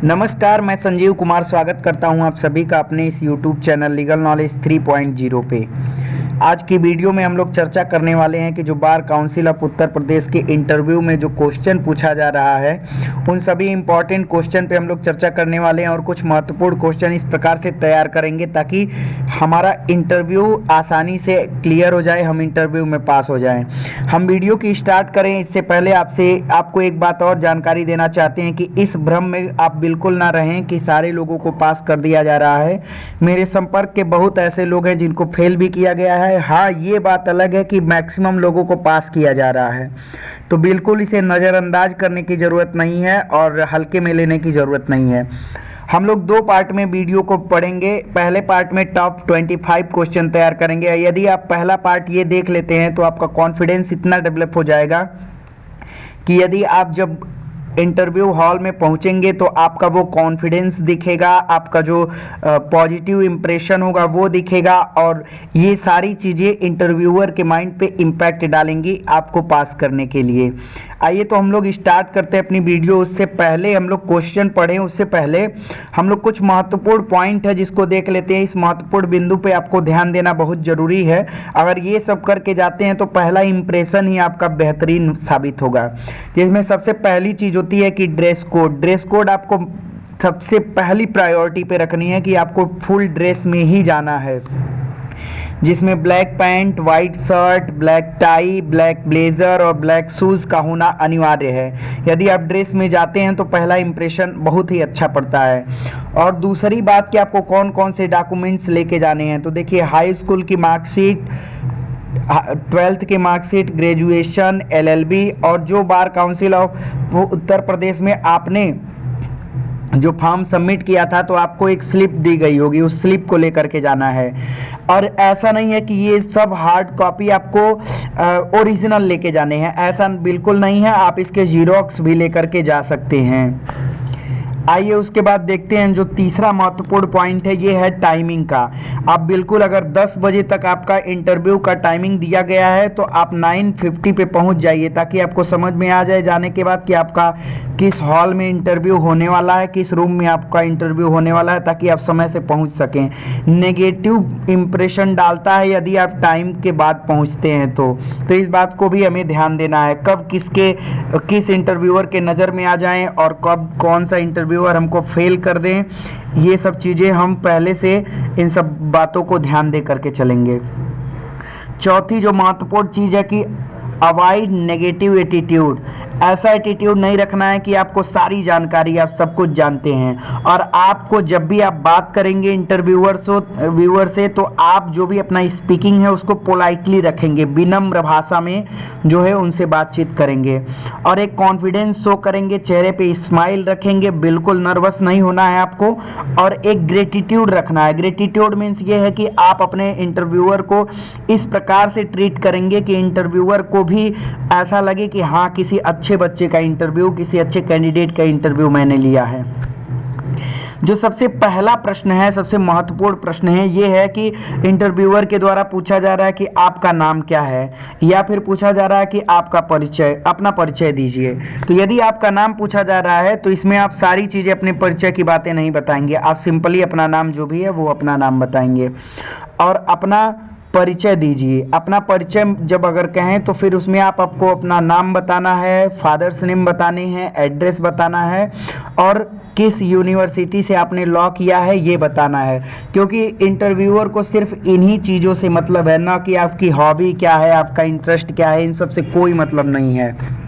नमस्कार, मैं संजीव कुमार स्वागत करता हूं आप सभी का अपने इस YouTube चैनल लीगल नॉलेज 3.0 पे। आज की वीडियो में हम लोग चर्चा करने वाले हैं कि जो bar council of Uttar Pradesh के इंटरव्यू में जो क्वेश्चन पूछा जा रहा है उन सभी इंपॉर्टेंट क्वेश्चन पे हम लोग चर्चा करने वाले हैं और कुछ महत्वपूर्ण क्वेश्चन इस प्रकार से तैयार करेंगे ताकि हमारा इंटरव्यू आसानी से क्लियर हो जाए, हम इंटरव्यू में पास हो जाएं। हम वीडियो की स्टार्ट करें इससे पहले आपको एक बात और जानकारी देना चाहते हैं कि इस भ्रम में आप बिल्कुल ना रहें कि सारे लोगों को पास कर दिया जा रहा है। मेरे संपर्क के बहुत ऐसे लोग हैं जिनको फेल भी किया गया है। हाँ, ये बात अलग है कि मैक्सिमम लोगों को पास किया जा रहा है, तो बिल्कुल इसे नज़रअंदाज करने की ज़रूरत नहीं है और हल्के में लेने की ज़रूरत नहीं है। हम लोग दो पार्ट में वीडियो को पढ़ेंगे। पहले पार्ट में टॉप 25 क्वेश्चन तैयार करेंगे। यदि आप पहला पार्ट ये देख लेते हैं तो आपका कॉन्फिडेंस इतना डेवलप हो जाएगा कि यदि आप जब इंटरव्यू हॉल में पहुंचेंगे तो आपका वो कॉन्फिडेंस दिखेगा, आपका जो पॉजिटिव इम्प्रेशन होगा वो दिखेगा और ये सारी चीज़ें इंटरव्यूअर के माइंड पे इम्पैक्ट डालेंगी आपको पास करने के लिए। आइए तो हम लोग स्टार्ट करते हैं अपनी वीडियो। उससे पहले हम लोग क्वेश्चन पढ़ें, उससे पहले हम लोग कुछ महत्वपूर्ण पॉइंट है जिसको देख लेते हैं। इस महत्वपूर्ण बिंदु पे आपको ध्यान देना बहुत ज़रूरी है। अगर ये सब करके जाते हैं तो पहला इम्प्रेशन ही आपका बेहतरीन साबित होगा। जिसमें सबसे पहली चीज़ होती है कि ड्रेस कोड। ड्रेस कोड आपको सबसे पहली प्रायोरिटी पे रखनी है कि आपको फुल ड्रेस में ही जाना है, जिसमें black pant, white shirt, black tie, black blazer और ब्लैक शूज़ का होना अनिवार्य है। यदि आप ड्रेस में जाते हैं तो पहला इंप्रेशन बहुत ही अच्छा पड़ता है। और दूसरी बात कि आपको कौन कौन से डॉक्यूमेंट्स लेके जाने हैं, तो देखिए हाई स्कूल की मार्कशीट, 12th की मार्कशीट, ग्रेजुएशन, LLB और जो bar council of Uttar Pradesh में आपने जो फॉर्म सबमिट किया था तो आपको एक स्लिप दी गई होगी, उस स्लिप को लेकर के जाना है। और ऐसा नहीं है कि ये सब हार्ड कॉपी आपको ओरिजिनल लेके जाने हैं, ऐसा बिल्कुल नहीं है। आप इसके जीरोक्स भी लेकर के जा सकते हैं। आइए उसके बाद देखते हैं जो तीसरा महत्वपूर्ण पॉइंट है, ये है टाइमिंग का। आप बिल्कुल अगर 10 बजे तक आपका इंटरव्यू का टाइमिंग दिया गया है तो आप 9:50 पे पहुंच जाइए ताकि आपको समझ में आ जाए जाने के बाद कि आपका किस हॉल में इंटरव्यू होने वाला है, किस रूम में आपका इंटरव्यू होने वाला है, ताकि आप समय से पहुंच सकें। नेगेटिव इम्प्रेशन डालता है यदि आप टाइम के बाद पहुंचते हैं तो इस बात को भी हमें ध्यान देना है, कब किस इंटरव्यूअर के नज़र में आ जाएं और कब कौन सा इंटरव्यूअर हमको फेल कर दें। ये सब चीज़ें हम पहले से इन सब बातों को ध्यान दे करके चलेंगे। चौथी जो महत्वपूर्ण चीज़ है कि अवॉइड नेगेटिव एटीट्यूड। ऐसा एटीट्यूड नहीं रखना है कि आपको सारी जानकारी, आप सब कुछ जानते हैं और आपको जब भी आप बात करेंगे व्यूअर से तो आप जो भी अपना स्पीकिंग है उसको पोलाइटली रखेंगे, विनम्र भाषा में जो है उनसे बातचीत करेंगे और एक कॉन्फिडेंस शो करेंगे, चेहरे पे स्माइल रखेंगे, बिल्कुल नर्वस नहीं होना है आपको। और एक ग्रेटिट्यूड रखना है। ग्रेटिट्यूड मीन्स ये है कि आप अपने इंटरव्यूअर को इस प्रकार से ट्रीट करेंगे कि इंटरव्यूअर को भी ऐसा लगे कि हाँ, किसी अच्छे बच्चे का इंटरव्यू, किसी अच्छे कैंडिडेट का इंटरव्यू मैंने लिया है। जो सबसे पहला प्रश्न है, सबसे महत्वपूर्ण प्रश्न है, ये है कि इंटरव्यूअर के द्वारा पूछा जा रहा है कि आपका नाम क्या है, या फिर पूछा जा रहा है कि आपका अपना परिचय दीजिए। तो यदि आपका नाम पूछा जा रहा है तो इसमें आप सारी चीज़ें अपने परिचय की बातें नहीं बताएंगे, आप सिंपली अपना नाम जो भी है वो अपना नाम बताएंगे और अपना परिचय दीजिए। अपना परिचय जब अगर कहें तो फिर उसमें आपको अपना नाम बताना है, फादर्स नेम बताने हैं, एड्रेस बताना है और किस यूनिवर्सिटी से आपने लॉ किया है ये बताना है, क्योंकि इंटरव्यूअर को सिर्फ इन्हीं चीज़ों से मतलब है, ना कि आपकी हॉबी क्या है, आपका इंटरेस्ट क्या है, इन सब से कोई मतलब नहीं है।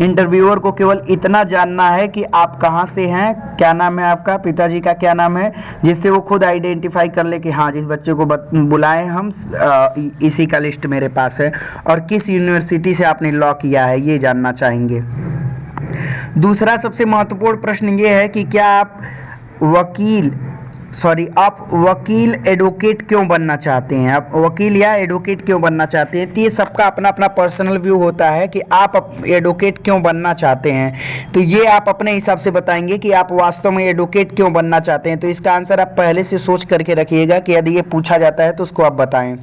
इंटरव्यूअर को केवल इतना जानना है कि आप कहाँ से हैं, क्या नाम है आपका, पिताजी का क्या नाम है, जिससे वो खुद आइडेंटिफाई कर ले कि हाँ, जिस बच्चे को बुलाएं हम इसी का लिस्ट मेरे पास है और किस यूनिवर्सिटी से आपने लॉ किया है ये जानना चाहेंगे। दूसरा सबसे महत्वपूर्ण प्रश्न ये है कि क्या आप वकील एडवोकेट क्यों बनना चाहते हैं, आप वकील या एडवोकेट क्यों बनना चाहते हैं। तो ये सबका अपना अपना पर्सनल व्यू होता है कि आप एडवोकेट क्यों बनना चाहते हैं, तो ये आप अपने हिसाब से बताएंगे कि आप वास्तव में एडवोकेट क्यों बनना चाहते हैं। तो इसका आंसर आप पहले से सोच करके रखिएगा कि यदि ये पूछा जाता है तो उसको आप बताएं।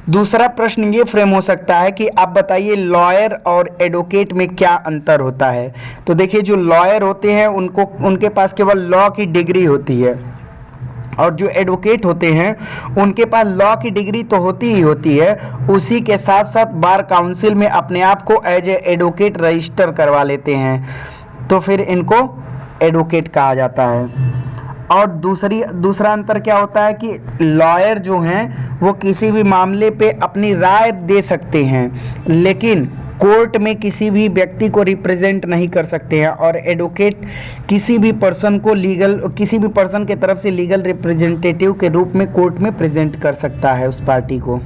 दूसरा प्रश्न ये फ्रेम हो सकता है कि आप बताइए लॉयर और एडवोकेट में क्या अंतर होता है। तो देखिए जो लॉयर होते हैं उनके पास केवल लॉ की डिग्री होती है, और जो एडवोकेट होते हैं उनके पास लॉ की डिग्री तो होती ही होती है, उसी के साथ साथ बार काउंसिल में अपने आप को एज ए एडवोकेट रजिस्टर करवा लेते हैं, तो फिर इनको एडवोकेट कहा जाता है। और दूसरा अंतर क्या होता है कि लॉयर जो हैं वो किसी भी मामले पे अपनी राय दे सकते हैं, लेकिन कोर्ट में किसी भी व्यक्ति को रिप्रेजेंट नहीं कर सकते हैं, और एडवोकेट किसी भी पर्सन के तरफ से लीगल रिप्रेजेंटेटिव के रूप में कोर्ट में प्रेजेंट कर सकता है उस पार्टी को।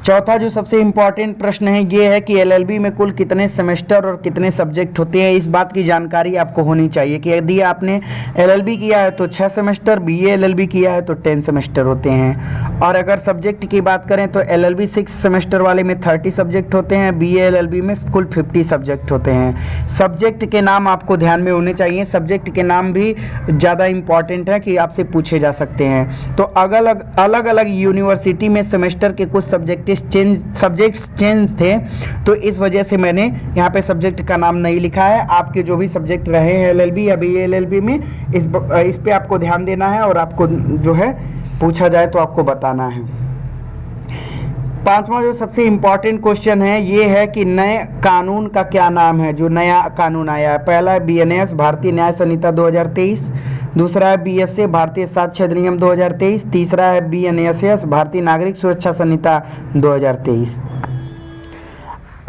चौथा जो सबसे इम्पॉर्टेंट प्रश्न है ये है कि एलएलबी में कुल कितने सेमेस्टर और कितने सब्जेक्ट होते हैं। इस बात की जानकारी आपको होनी चाहिए कि यदि आपने एलएलबी किया है तो 6 सेमेस्टर, बीए एलएलबी किया है तो 10 सेमेस्टर होते हैं। और अगर सब्जेक्ट की बात करें तो एलएलबी 6 सेमेस्टर वाले में 30 सब्जेक्ट होते हैं, बीए एलएलबी में कुल 50 सब्जेक्ट होते हैं। सब्जेक्ट के नाम आपको ध्यान में होने चाहिए, सब्जेक्ट के नाम भी ज़्यादा इम्पॉर्टेंट है कि आपसे पूछे जा सकते हैं। तो अलग अलग यूनिवर्सिटी में सेमेस्टर के कुछ सब्जेक्ट्स चेंज थे, तो इस वजह से मैंने यहाँ पे सब्जेक्ट का नाम नहीं लिखा है। आपके जो भी सब्जेक्ट रहे हैं एलएलबी या बीए एलएलबी में, इस पे आपको ध्यान देना है, और आपको जो है पूछा जाए तो आपको बताना है। पांचवा जो सबसे इम्पॉर्टेंट क्वेश्चन है ये है कि नए कानून का क्या नाम है, जो नया कानून आया है। पहला है बीएनएस भारतीय न्याय संहिता 2023, दूसरा है बीएसए भारतीय साक्ष्य अधिनियम 2023, तीसरा है बीएनएसएस भारतीय नागरिक सुरक्षा संहिता 2023।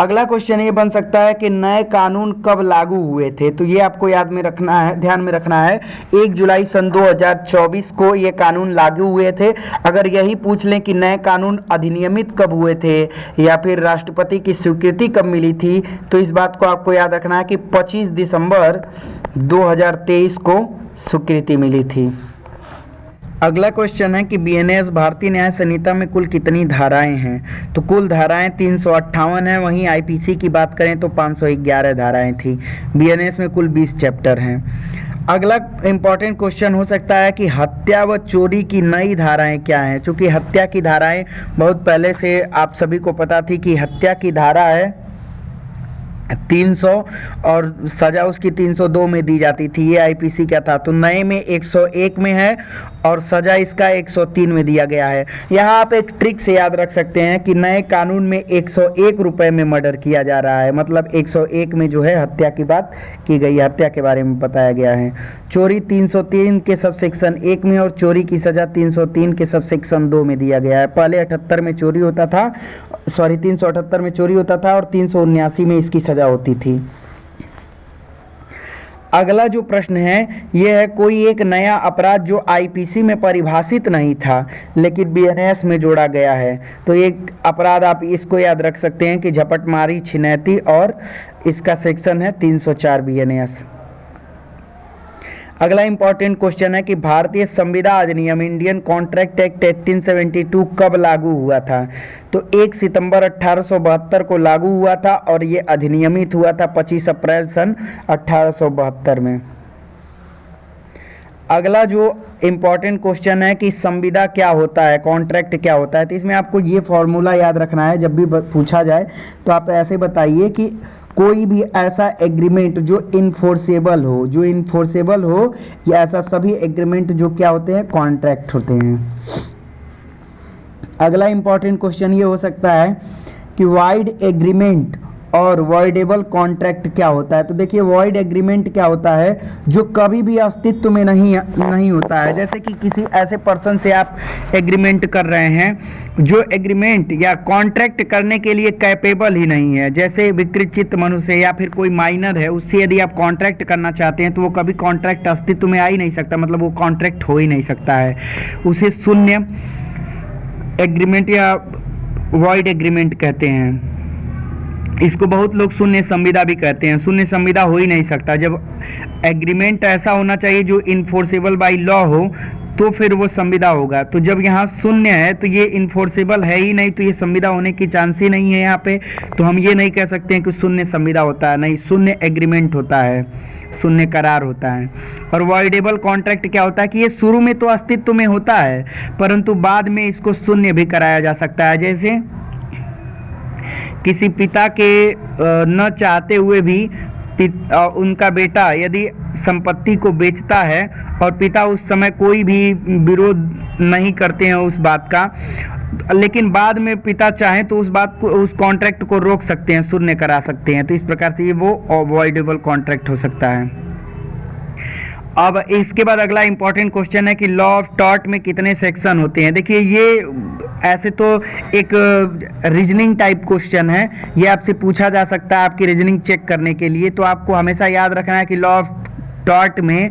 अगला क्वेश्चन ये बन सकता है कि नए कानून कब लागू हुए थे, तो ये आपको ध्यान में रखना है 1 जुलाई सन 2024 को ये कानून लागू हुए थे। अगर यही पूछ लें कि नए कानून अधिनियमित कब हुए थे या फिर राष्ट्रपति की स्वीकृति कब मिली थी, तो इस बात को आपको याद रखना है कि 25 दिसंबर 2023 को स्वीकृति मिली थी। अगला क्वेश्चन है कि बीएनएस भारतीय न्याय संहिता में कुल कितनी धाराएं हैं, तो कुल धाराएं 358 हैं, वहीं आईपीसी की बात करें तो 511 धाराएं थी। बीएनएस में कुल 20 चैप्टर हैं। अगला इंपॉर्टेंट क्वेश्चन हो सकता है कि हत्या व चोरी की नई धाराएं क्या हैं। चूँकि हत्या की धाराएं बहुत पहले से आप सभी को पता थी कि हत्या की धारा है 300 और सज़ा उसकी 302 में दी जाती थी, ये आईपीसी क्या था। तो नए में 101 में है और सज़ा इसका 103 में दिया गया है। यहाँ आप एक ट्रिक से याद रख सकते हैं कि नए कानून में 101 रुपये में मर्डर किया जा रहा है, मतलब 101 में जो है हत्या की बात की गई है, हत्या के बारे में बताया गया है। चोरी 303 के सब सेक्शन 1 में और चोरी की सज़ा 303 के सब सेक्शन 2 में दिया गया है। पहले 78 में चोरी होता था, 378 में चोरी होता था और 379 में इसकी सज़ा होती थी। अगला जो प्रश्न है यह है कोई एक नया अपराध जो आईपीसी में परिभाषित नहीं था लेकिन बीएनएस में जोड़ा गया है। तो एक अपराध आप इसको याद रख सकते हैं कि झपटमारी छिनैती, और इसका सेक्शन है 304 बीएनएस। अगला इंपॉर्टेंट क्वेश्चन है कि भारतीय संविदा अधिनियम इंडियन कॉन्ट्रैक्ट एक्ट 1872 कब लागू हुआ था। तो 1 सितंबर 1872 को लागू हुआ था और ये अधिनियमित हुआ था 25 अप्रैल सन 1872 में। अगला जो इम्पॉर्टेंट क्वेश्चन है कि संविदा क्या होता है, कॉन्ट्रैक्ट क्या होता है। तो इसमें आपको ये फॉर्मूला याद रखना है, जब भी पूछा जाए तो आप ऐसे बताइए कि कोई भी ऐसा एग्रीमेंट जो इन्फोर्सेबल हो, या ऐसा सभी एग्रीमेंट जो क्या होते हैं, कॉन्ट्रैक्ट होते हैं। अगला इंपॉर्टेंट क्वेश्चन ये हो सकता है कि वॉइड एग्रीमेंट और वॉइडेबल कॉन्ट्रैक्ट क्या होता है। तो देखिए वॉइड एग्रीमेंट क्या होता है, जो कभी भी अस्तित्व में नहीं होता है। जैसे कि किसी ऐसे पर्सन से आप एग्रीमेंट कर रहे हैं जो एग्रीमेंट या कॉन्ट्रैक्ट करने के लिए कैपेबल ही नहीं है, जैसे विकृत मनुष्य या फिर कोई माइनर है, उससे यदि आप कॉन्ट्रैक्ट करना चाहते हैं तो वो कभी कॉन्ट्रैक्ट अस्तित्व में आ ही नहीं सकता, मतलब वो कॉन्ट्रैक्ट हो ही नहीं सकता है। उसे शून्य एग्रीमेंट या वॉइड एग्रीमेंट कहते हैं। इसको बहुत लोग शून्य संविदा भी कहते हैं। शून्य संविदा हो ही नहीं सकता। जब एग्रीमेंट ऐसा होना चाहिए जो इन्फोर्सेबल बाय लॉ हो, तो फिर वो संविदा होगा। तो जब यहाँ शून्य है तो ये इन्फोर्सेबल है ही नहीं, तो ये संविदा होने की चांस ही नहीं है यहाँ पे। तो हम ये नहीं कह सकते हैं कि शून्य संविदा होता है, नहीं, शून्य एग्रीमेंट होता है, शून्य करार होता है। और वॉइडेबल कॉन्ट्रैक्ट क्या होता है कि ये शुरू में तो अस्तित्व में होता है परंतु बाद में इसको शून्य भी कराया जा सकता है। जैसे किसी पिता के न चाहते हुए भी उनका बेटा यदि संपत्ति को बेचता है और पिता उस समय कोई भी विरोध नहीं करते हैं उस बात का, लेकिन बाद में पिता चाहें तो उस बात को, उस कॉन्ट्रैक्ट को रोक सकते हैं, शून्य करा सकते हैं। तो इस प्रकार से ये वो अवॉइडेबल कॉन्ट्रैक्ट हो सकता है। अब इसके बाद अगला इंपॉर्टेंट क्वेश्चन है कि लॉ ऑफ टॉर्ट में कितने सेक्शन होते हैं। देखिए ये ऐसे तो एक रीजनिंग टाइप क्वेश्चन है, ये आपसे पूछा जा सकता है आपकी रीजनिंग चेक करने के लिए। तो आपको हमेशा याद रखना है कि लॉ ऑफ टॉर्ट में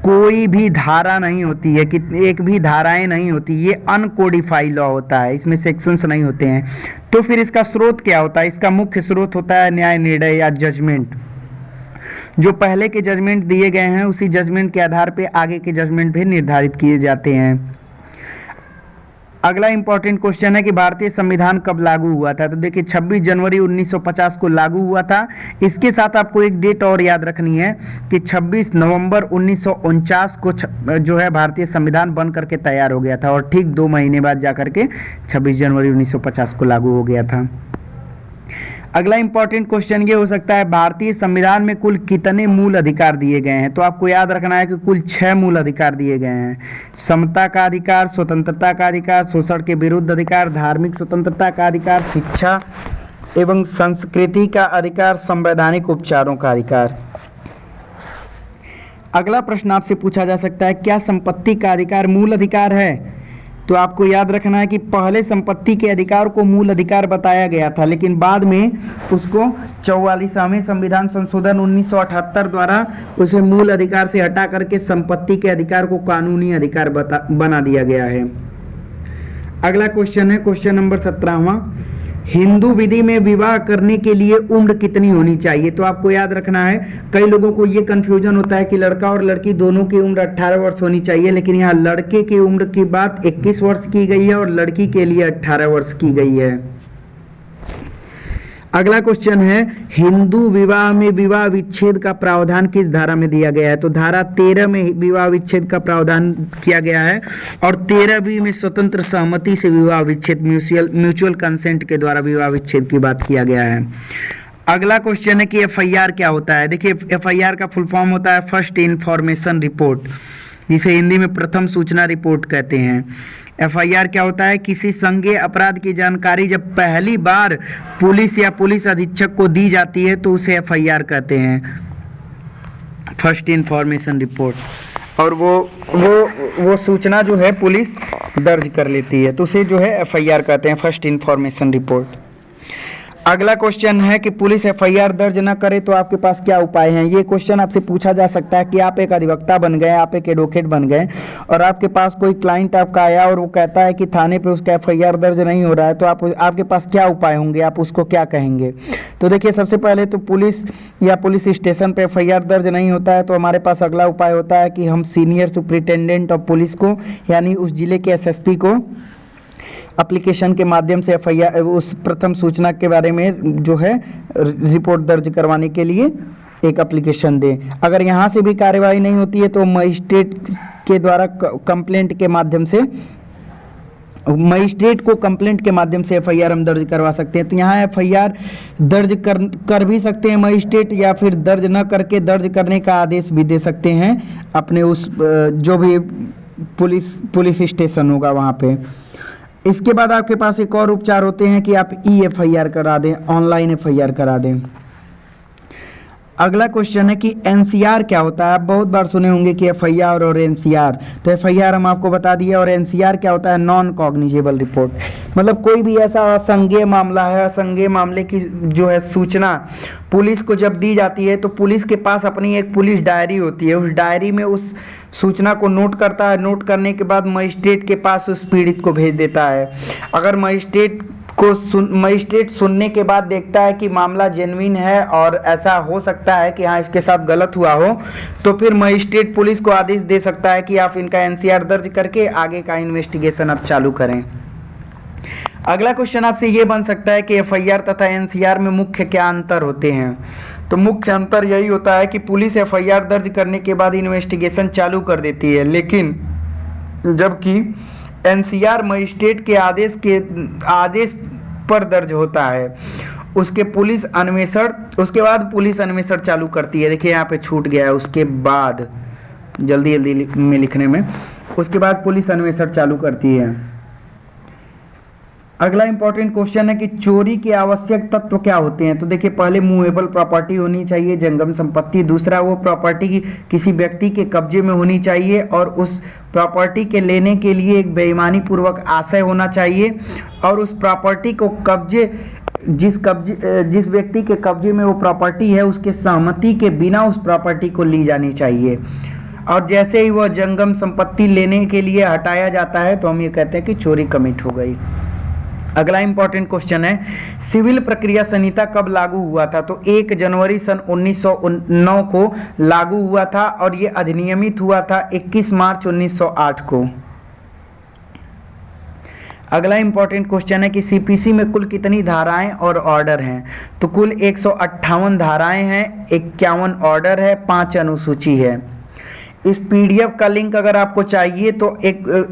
कोई भी धारा नहीं होती है, कि एक भी धाराएं नहीं होती, ये अनकोडिफाइड लॉ होता है, इसमें सेक्शंस नहीं होते हैं। तो फिर इसका स्रोत क्या होता है? इसका मुख्य स्रोत होता है न्याय निर्णय या जजमेंट। जो पहले के जजमेंट दिए गए हैं उसी जजमेंट के आधार पे आगे के जजमेंट भी निर्धारित किए जाते हैं। अगला इंपॉर्टेंट क्वेश्चन है कि भारतीय संविधान कब लागू हुआ था। तो देखिए 26 जनवरी 1950 को लागू हुआ था। इसके साथ आपको एक डेट और याद रखनी है कि 26 नवंबर 1949 को जो है भारतीय संविधान बन करके तैयार हो गया था और ठीक 2 महीने बाद जाकर के 26 जनवरी 1950 को लागू हो गया था। अगला इंपॉर्टेंट क्वेश्चन ये हो सकता है भारतीय संविधान में कुल कितने मूल अधिकार दिए गए हैं। तो आपको याद रखना है कि कुल 6 मूल अधिकार दिए गए हैं। समता का अधिकार, स्वतंत्रता का अधिकार, शोषण के विरुद्ध अधिकार, धार्मिक स्वतंत्रता का अधिकार, शिक्षा एवं संस्कृति का अधिकार, संवैधानिक उपचारों का अधिकार। अगला प्रश्न आपसे पूछा जा सकता है क्या संपत्ति का अधिकार मूल अधिकार है। तो आपको याद रखना है कि पहले संपत्ति के अधिकार को मूल अधिकार बताया गया था, लेकिन बाद में उसको 44वें संविधान संशोधन 1978 द्वारा उसे मूल अधिकार से हटा करके संपत्ति के अधिकार को कानूनी अधिकार बना दिया गया है। अगला क्वेश्चन है क्वेश्चन नंबर 17वां, हिंदू विधि में विवाह करने के लिए उम्र कितनी होनी चाहिए। तो आपको याद रखना है, कई लोगों को ये कंफ्यूजन होता है कि लड़का और लड़की दोनों की उम्र 18 वर्ष होनी चाहिए, लेकिन यहाँ लड़के की उम्र की बात 21 वर्ष की गई है और लड़की के लिए 18 वर्ष की गई है। अगला क्वेश्चन है हिंदू विवाह में विवाह विच्छेद का प्रावधान किस धारा में दिया गया है। तो धारा 13 में विवाह विच्छेद का प्रावधान किया गया है और 13वीं में स्वतंत्र सहमति से विवाह विच्छेद म्यूचुअल कंसेंट के द्वारा विवाह विच्छेद की बात किया गया है। अगला क्वेश्चन है कि एफआईआर क्या होता है। देखिए एफआईआर का फुल फॉर्म होता है फर्स्ट इन्फॉर्मेशन रिपोर्ट, जिसे हिंदी में प्रथम सूचना रिपोर्ट कहते हैं। एफआईआर क्या होता है? किसी संज्ञेय अपराध की जानकारी जब पहली बार पुलिस या पुलिस अधीक्षक को दी जाती है तो उसे एफआईआर कहते हैं, फर्स्ट इन्फॉर्मेशन रिपोर्ट। और वो सूचना जो है पुलिस दर्ज कर लेती है तो उसे जो है एफआईआर कहते हैं, फर्स्ट इन्फॉर्मेशन रिपोर्ट। अगला क्वेश्चन है कि पुलिस एफआईआर दर्ज न करे तो आपके पास क्या उपाय हैं। ये क्वेश्चन आपसे पूछा जा सकता है कि आप एक अधिवक्ता बन गए, आप एक एडवोकेट बन गए और आपके पास कोई क्लाइंट आपका आया और वो कहता है कि थाने पे उसका एफआईआर दर्ज नहीं हो रहा है, तो आपके पास क्या उपाय होंगे, आप उसको क्या कहेंगे। तो देखिए सबसे पहले तो पुलिस या पुलिस स्टेशन पे एफआईआर दर्ज नहीं होता है तो हमारे पास अगला उपाय होता है कि हम सीनियर सुपरिटेंडेंट ऑफ पुलिस को यानी उस जिले के एसएसपी को एप्लीकेशन के माध्यम से एफआईआर उस प्रथम सूचना के बारे में जो है रिपोर्ट दर्ज करवाने के लिए एक एप्लीकेशन दें। अगर यहाँ से भी कार्यवाही नहीं होती है तो मजिस्ट्रेट के द्वारा कंप्लेंट के माध्यम से मजिस्ट्रेट को कंप्लेंट के माध्यम से एफआईआर हम दर्ज करवा सकते हैं। तो यहाँ एफआईआर दर्ज कर भी सकते हैं मजिस्ट्रेट या फिर दर्ज न करके दर्ज करने का आदेश भी दे सकते हैं अपने उस जो भी पुलिस स्टेशन होगा वहाँ पे। इसके बाद आपके पास एक और उपचार होते हैं कि आप एफआईआर करा दें, ऑनलाइन एफआईआर करा दें। अगला क्वेश्चन है कि एनसीआर क्या होता है। आप बहुत बार सुने होंगे कि एफआईआर और एनसीआर, तो एफआईआर हम आपको बता दिए और एनसीआर क्या होता है? Non cognizable report. मतलब कोई भी ऐसा असंज्ञेय मामला है, असंज्ञेय मामले की जो है सूचना पुलिस को जब दी जाती है तो पुलिस के पास अपनी एक पुलिस डायरी होती है, उस डायरी में उस सूचना को नोट करता है, नोट करने के बाद मजिस्ट्रेट के पास उस पीड़ित को भेज देता है। अगर मजिस्ट्रेट मजिस्ट्रेट सुनने के बाद देखता है कि मामला जेन्युइन है और ऐसा हो सकता है कि हाँ इसके साथ गलत हुआ हो, तो फिर मजिस्ट्रेट पुलिस को आदेश दे सकता है कि आप इनका एनसीआर दर्ज करके आगे का इन्वेस्टिगेशन आप चालू करें। अगला क्वेश्चन आपसे ये बन सकता है कि एफआईआर तथा एनसीआर में मुख्य क्या अंतर होते हैं। तो मुख्य अंतर यही होता है कि पुलिस एफआईआर दर्ज करने के बाद इन्वेस्टिगेशन चालू कर देती है, लेकिन जबकि एनसीआर मजिस्ट्रेट के आदेश पर दर्ज होता है। उसके बाद पुलिस अन्वेषण चालू करती है। देखिए यहाँ पे छूट गया है, उसके बाद जल्दी में लिखने में, उसके बाद पुलिस अन्वेषण चालू करती है। अगला इंपॉर्टेंट क्वेश्चन है कि चोरी के आवश्यक तत्व क्या होते हैं। तो देखिए पहले मूवेबल प्रॉपर्टी होनी चाहिए, जंगम संपत्ति। दूसरा, वो प्रॉपर्टी किसी व्यक्ति के कब्जे में होनी चाहिए और उस प्रॉपर्टी के लेने के लिए एक बेईमानी पूर्वक आशय होना चाहिए, और उस प्रॉपर्टी को जिस व्यक्ति के कब्जे में वो प्रॉपर्टी है उसके सहमति के बिना उस प्रॉपर्टी को ली जानी चाहिए। और जैसे ही वह जंगम संपत्ति लेने के लिए हटाया जाता है तो हम ये कहते हैं कि चोरी कमिट हो गई। अगला इंपॉर्टेंट क्वेश्चन है, सिविल प्रक्रिया संहिता कब लागू हुआ था। तो 1 जनवरी सन 1909 को लागू हुआ था और ये अधिनियमित हुआ था 21 मार्च 1908 को। अगला इंपॉर्टेंट क्वेश्चन है कि सीपीसी में कुल कितनी धाराएं और ऑर्डर हैं। तो कुल 158 धाराएं हैं, 51 ऑर्डर है, 5 अनुसूची है। इस पीडीएफ का लिंक अगर आपको चाहिए तो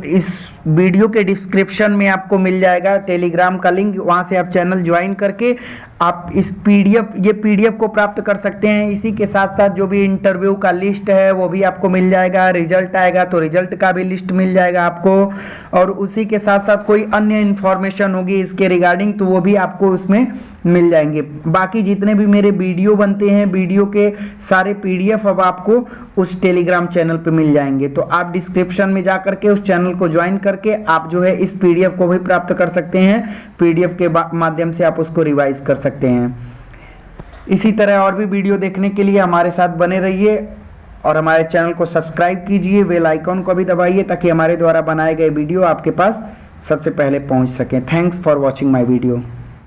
इस वीडियो के डिस्क्रिप्शन में आपको मिल जाएगा टेलीग्राम का लिंक, वहां से आप चैनल ज्वाइन करके आप इस पीडीएफ को प्राप्त कर सकते हैं। इसी के साथ साथ जो भी इंटरव्यू का लिस्ट है वो भी आपको मिल जाएगा, रिजल्ट आएगा तो रिजल्ट का भी लिस्ट मिल जाएगा आपको, और उसी के साथ साथ कोई अन्य इन्फॉर्मेशन होगी इसके रिगार्डिंग तो वो भी आपको उसमें मिल जाएंगे। बाकी जितने भी मेरे वीडियो बनते हैं, वीडियो के सारे पीडीएफ अब आपको उस टेलीग्राम चैनल पे मिल जाएंगे, तो आप डिस्क्रिप्शन में जा करके उस चैनल को ज्वाइन करके आप जो है इस पीडीएफ को भी प्राप्त कर सकते हैं। पीडीएफ के माध्यम से आप उसको रिवाइज कर सकते हैं। इसी तरह और भी वीडियो देखने के लिए हमारे साथ बने रहिए और हमारे चैनल को सब्सक्राइब कीजिए, बेल आइकॉन को भी दबाइए ताकि हमारे द्वारा बनाए गए वीडियो आपके पास सबसे पहले पहुंच सकें। Thanks for watching my video.